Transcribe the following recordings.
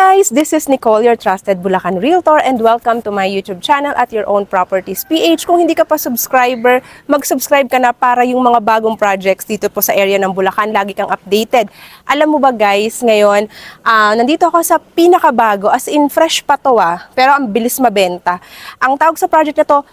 guys, this is Nicole, your trusted Bulacan Realtor, and welcome to my YouTube channel at Your Own Properties PH. Kung hindi ka pa subscriber, mag-subscribe ka na para yung mga bagong projects dito po sa area ng Bulacan, lagi kang updated. Alam mo ba guys, ngayon, nandito ako sa pinakabago, as in fresh pa to pero ang bilis mabenta. Ang tawag sa project na to,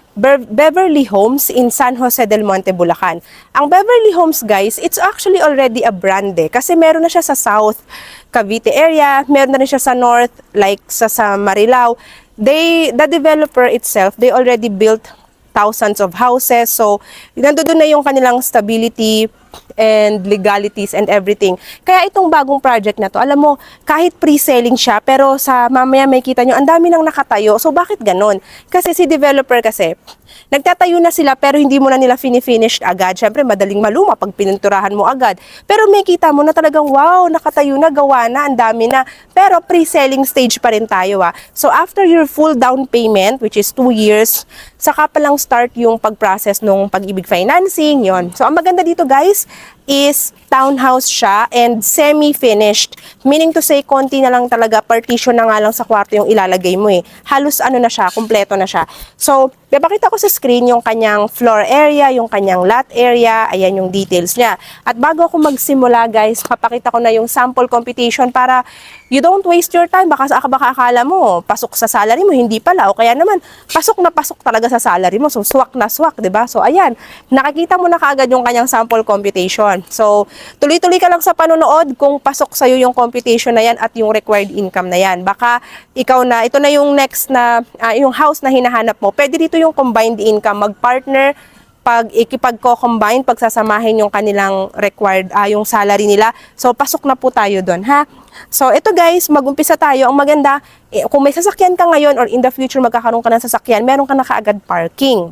Beverly Homes in San Jose del Monte, Bulacan. Ang Beverly Homes guys, it's actually already a brand kasi meron na siya sa South Cavite area, meron na rin siya sa North, like sa Marilao. The developer itself, they already built thousands of houses. So, nandoon na yung kanilang stability and legalities and everything. Kaya itong bagong project na to, alam mo, kahit pre-selling siya, pero sa mamaya may kita nyo, ang dami nang nakatayo. So, bakit ganon? Kasi si developer kasi, nagtatayo na sila pero hindi mo na nila finish agad. Siyempre, madaling maluma pag pininturahan mo agad. Pero may kita mo na talagang, wow, nakatayo na, gawa na, ang dami na. Pero pre-selling stage pa rin tayo. So, after your full down payment, which is 2 years, saka pa lang start yung pag-process nung pag-ibig financing, yon. So, ang maganda dito guys, is townhouse siya and semi-finished. Meaning to say, konti na lang talaga, partition na nga lang sa kwarto yung ilalagay mo Halos ano na siya, kumpleto na siya. So, papakita ko sa screen yung kanyang floor area, yung kanyang lot area, ayan yung details niya. At bago ako magsimula guys, papakita ko na yung sample computation para you don't waste your time. Baka akala mo, pasok sa salary mo, hindi pala. O kaya naman, pasok na pasok talaga sa salary mo. So, swak na swak, diba? So, ayan, nakikita mo na kaagad yung kanyang sample computation. So, tuloy-tuloy ka lang sa panonood kung pasok sa'yo yung computation na yan at yung required income na yan. Baka ikaw na, ito na yung next na, yung house na hinahanap mo. Pwede dito yung combined income, mag-partner, pag ikipag-co-combine, pagsasamahin yung kanilang required, yung salary nila. So, pasok na po tayo doon, ha? So, ito guys, mag-umpisa tayo. Ang maganda, kung may sasakyan ka ngayon or in the future magkakaroon ka ng sasakyan, meron ka na kaagad parking.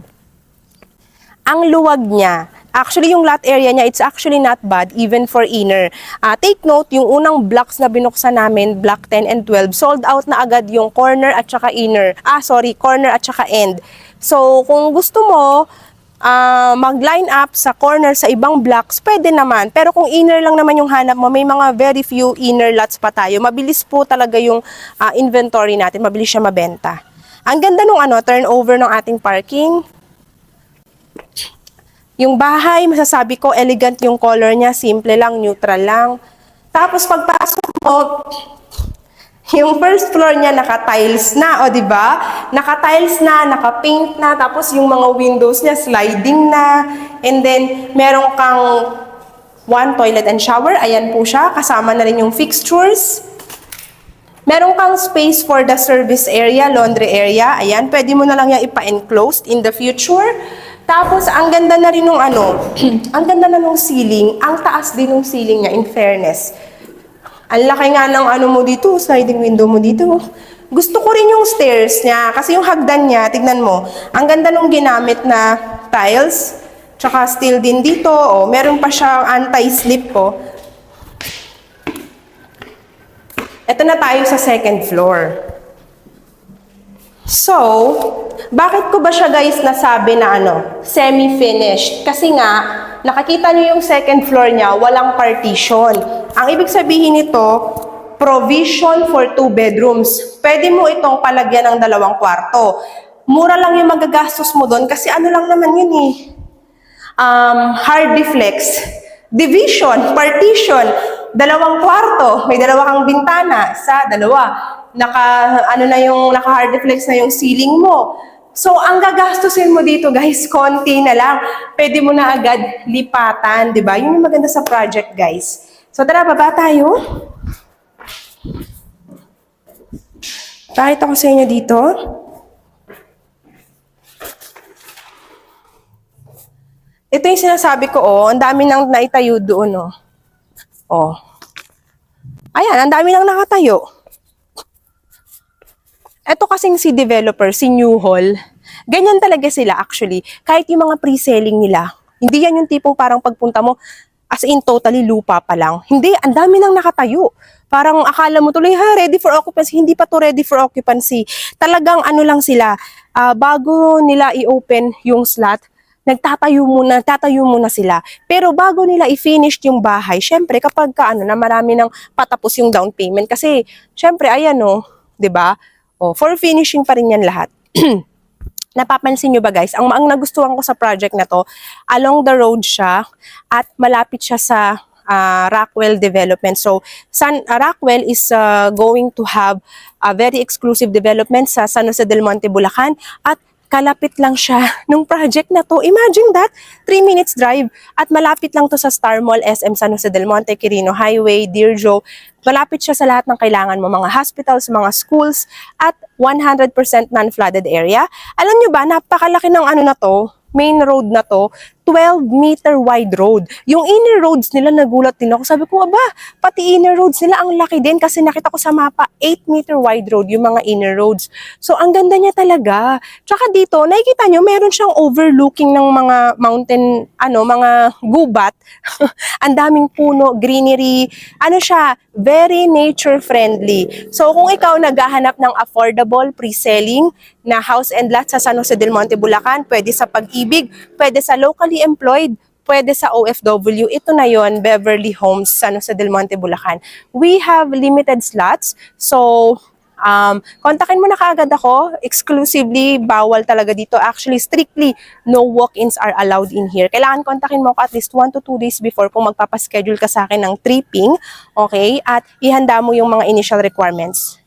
Ang luwag niya, actually yung lot area niya, it's actually not bad even for inner. Take note, yung unang blocks na binuksan namin, block 10 and 12, sold out na agad yung corner at saka inner. Corner at saka end. So, kung gusto mo, mag-line up sa corner sa ibang blocks, pwede naman. Pero kung inner lang naman yung hanap mo, may mga very few inner lots pa tayo. Mabilis po talaga yung inventory natin, mabilis siya mabenta. Ang ganda nung turnover ng ating parking. Yung bahay, masasabi ko, elegant yung color niya, simple lang, neutral lang. Tapos pagpasok mo, yung first floor niya naka-tiles na, di ba? Naka-tiles na, naka-paint na, tapos yung mga windows niya sliding na. And then, meron kang one toilet and shower, ayan po siya, kasama na rin yung fixtures. Meron kang space for the service area, laundry area, ayan, pwede mo na lang yan ipa-enclosed in the future. Tapos, ang ganda na rin nung ang ganda na nung ceiling, ang taas din nung ceiling niya, in fairness. Ang laki nga ng mo dito, sliding window mo dito. Gusto ko rin yung stairs niya, kasi yung hagdan niya, tignan mo, ang ganda nung ginamit na tiles, tsaka steel din dito, meron pa siyang anti-slip po. Ito na tayo sa second floor. So, bakit ko ba siya guys nasabi na semi-finished? Kasi nga, nakakita niyo yung second floor niya, walang partition. Ang ibig sabihin nito, provision for 2 bedrooms. Pwede mo itong palagyan ng 2 kwarto. Mura lang yung magagastos mo doon kasi lang naman yun hard deflex. Division, partition, 2 kwarto, may 2 kang bintana, sa 2. Naka-hard deflex na yung ceiling mo. So, ang gagastusin mo dito, guys, konti na lang. Pwede mo na agad lipatan, di ba? Yun yung maganda sa project, guys. So, tara, baba tayo. Pakita ko sa inyo dito. Ito yung sinasabi ko, ang dami nang naitayo doon, Ayan, ang dami nang nakatayo. Ito kasing si developer, si New Hall, ganyan talaga sila actually. Kahit yung mga pre-selling nila, hindi yan yung tipong parang pagpunta mo, as in totally lupa pa lang. Hindi, ang dami nang nakatayo. Parang akala mo tuloy, ready for occupancy. Hindi pa to ready for occupancy. Talagang lang sila, bago nila i-open yung slot, tatayo muna sila. Pero bago nila i-finish yung bahay, syempre kapag na marami nang patapos yung down payment kasi syempre ayan oh, 'di ba? Oh, for finishing pa rin yan lahat. Napapansin nyo ba guys, ang nagustuhan ko sa project na to, along the road siya at malapit siya sa Rockwell development. So, Rockwell is going to have a very exclusive development sa San Jose del Monte, Bulacan at kalapit lang siya nung project na to. Imagine that, 3 minutes drive at malapit lang to sa Star Mall, SM San Jose del Monte, Quirino Highway, Dirjo. Malapit siya sa lahat ng kailangan mo, mga hospitals, mga schools, at 100% non-flooded area. Alam nyo ba, napakalaki ng na to, main road na to, 12-meter wide road. Yung inner roads nila, nagulat din ako. Sabi ko, aba, pati inner roads nila ang laki din kasi nakita ko sa mapa, 8-meter wide road yung mga inner roads. So, ang ganda niya talaga. Tsaka dito, nakikita nyo, meron siyang overlooking ng mga mountain, mga gubat. Ang daming puno, greenery. Siya, very nature-friendly. So, kung ikaw naghahanap ng affordable pre-selling na house and lot sa San Jose del Monte, Bulacan, pwede sa Pag-ibig, pwede sa locally employed, pwede sa OFW. Ito na yon, Beverly Homes, San Jose del Monte, Bulacan. We have limited slots. So, kontakin mo na kaagad ako. Exclusively, bawal talaga dito. Actually, strictly, no walk-ins are allowed in here. Kailangan kontakin mo ako at least 1 to 2 days before kung magpapaschedule ka sa akin ng tripping. Okay? At ihanda mo yung mga initial requirements.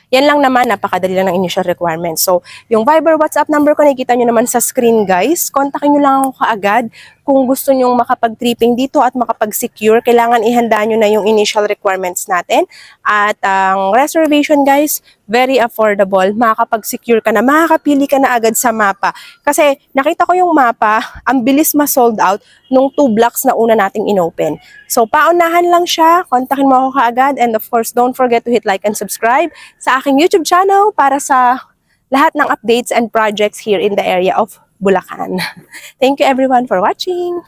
Yan lang naman, napakadali lang ng initial requirements. So, yung Viber, WhatsApp number ko, nakikita nyo naman sa screen, guys. Kontakin nyo lang ako kaagad kung gusto nyong makapag-tripping dito at makapag-secure. Kailangan ihanda nyo na yung initial requirements natin. At ang reservation, guys, very affordable. Makakapag-secure ka na, makakapili ka na agad sa mapa. Kasi nakita ko yung mapa, ang bilis ma-sold out nung 2 blocks na una nating inopen. So, paunahan lang siya. Kontakin mo ako kaagad. And of course, don't forget to hit like and subscribe sa aking YouTube channel para sa lahat ng updates and projects here in the area of Bulacan. Thank you everyone for watching.